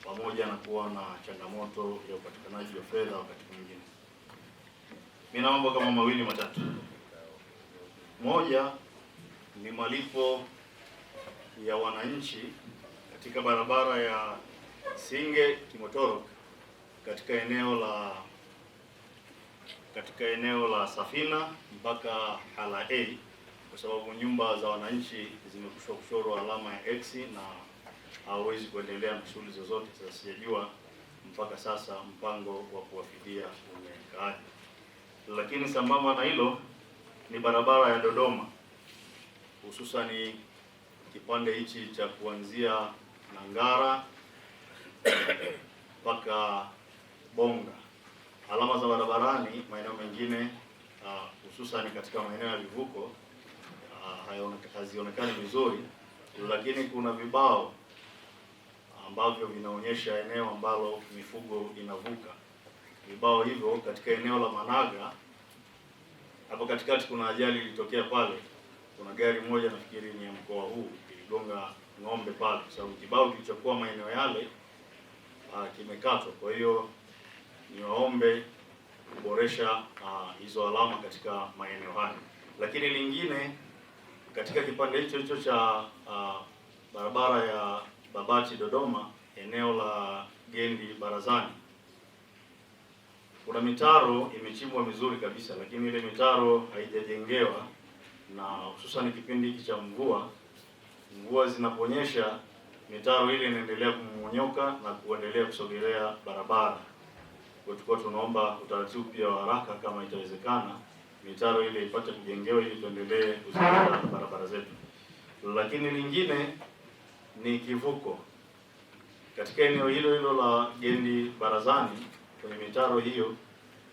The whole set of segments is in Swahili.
pamoja na kuwa na changamoto ya upatikanaji wa fedha wakati mwingine. Mimi na mambo kama mawili matatu. Moja ni malipo ya wananchi katika barabara ya Singe Kimotorok katika eneo la Safina mpaka Hala A, kwa sababu nyumba za wananchi zimekushwa kuchorwa alama ya X na hawezi kuendelea na shughuli zozote. Sasa sijajua mpaka sasa mpango wa kuwafidia umekaaje. Lakini sambamba na hilo ni barabara ya Dodoma, hususani kipande hichi cha kuanzia Nangara mpaka Bonga. Alama za barabarani maeneo mengine hususani katika maeneo ya vivuko hazionekani vizuri, lakini kuna vibao ambavyo vinaonyesha eneo ambalo mifugo inavuka. Vibao hivyo katika eneo la Managa hapo katikati kuna ajali ilitokea pale. Kuna gari moja nafikiri ni ya mkoa huu iligonga ng'ombe pale, kwa sababu kibao kilichokuwa maeneo yale kimekatwa. Kwa hiyo niwaombe kuboresha hizo alama katika maeneo hayo. Lakini lingine katika kipande hicho cha barabara ya Babati Dodoma, eneo la Gendi Barazani, kuna mitaro imechimbwa vizuri kabisa, lakini ile mitaro haijajengewa, na hususan kipindi hiki cha mvua zinaponyesha mitaro ile inaendelea kumonyoka na kuendelea kusogelea barabara. Kwa hiyo tunaomba utaratibu pia wa haraka, kama itawezekana, mitaro ile ipate kujengewa ili tuendelee kuzilinda barabara zetu. Lakini lingine ni kivuko katika eneo hilo la Gendi Barazani. Kwenye mitaro hiyo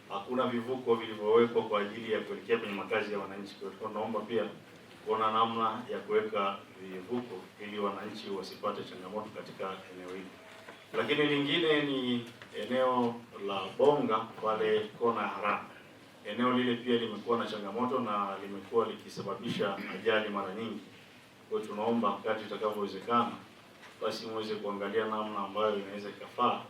hakuna vivuko vilivyowekwa kwa ajili ya kuelekea kwenye makazi ya wananchi. Kwa hiyo tunaomba pia kuona namna ya kuweka vivuko ili wananchi wasipate changamoto katika eneo hili. Lakini lingine ni eneo la Bonga pale kona ya Harana. Eneo lile pia limekuwa na changamoto na limekuwa likisababisha ajali mara nyingi. Kwa hiyo tunaomba kadri itakavyowezekana basi muweze kuangalia namna ambayo inaweza ikafaa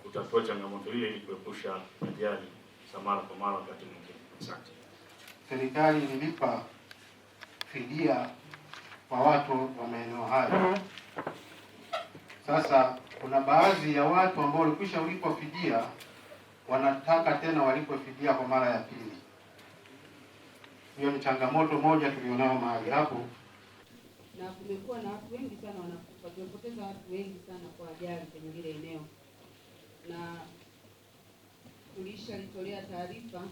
kutatua changamoto ile ili kuepusha ajali za mara kwa mara wakati mwingine. Asante. Serikali ililipa fidia kwa watu wa maeneo hayo. Sasa kuna baadhi ya watu ambao walikwisha ulipwa fidia wanataka tena walipwe fidia kwa mara ya pili. Hiyo ni changamoto moja tulionao mahali hapo, na kumekuwa na watu wengi sana wanakufa. Tumepoteza watu wengi sana kwa ajali kwenye lile eneo, na tulishalitolea taarifa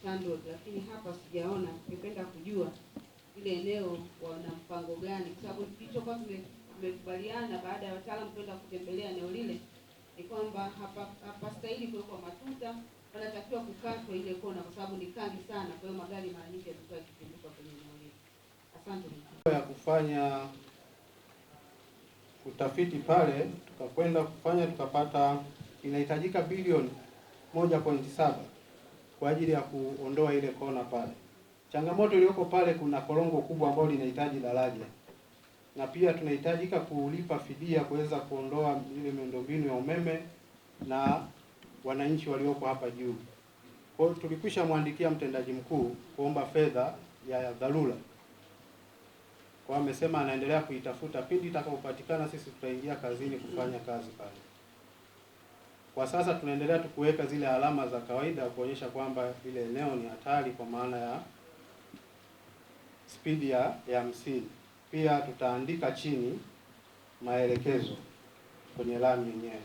TANROADS, lakini hapa sijaona. Ningependa kujua ile eneo wana mpango gani, kwa sababu kilichokuwa tumekubaliana baada ya wataalamu kwenda kutembelea eneo lile ni kwamba hapa stahili kuwekwa matuta, wanatakiwa kukatwa ile kona kwa sababu ni kali sana. Kwa hiyo magari mara nyingi yatakuwa yakipinduka kwenye eneo lile. Asante. Ya kufanya utafiti pale tukapata inahitajika bilioni 1.7 kwa ajili ya kuondoa ile kona pale. Changamoto iliyoko pale, kuna korongo kubwa ambalo linahitaji daraja, na pia tunahitajika kulipa fidia kuweza kuondoa ile miundombinu ya umeme na wananchi walioko hapa juu. Kwa hiyo tulikwisha mwandikia mtendaji mkuu kuomba fedha ya dharura. Kwa amesema anaendelea kuitafuta, pindi itakapopatikana sisi tutaingia kazini kufanya kazi pale. Kwa sasa tunaendelea kuweka zile alama za kawaida kuonyesha kwamba ile eneo ni hatari kwa maana ya spidi ya 50. Pia tutaandika chini maelekezo kwenye lami yenyewe.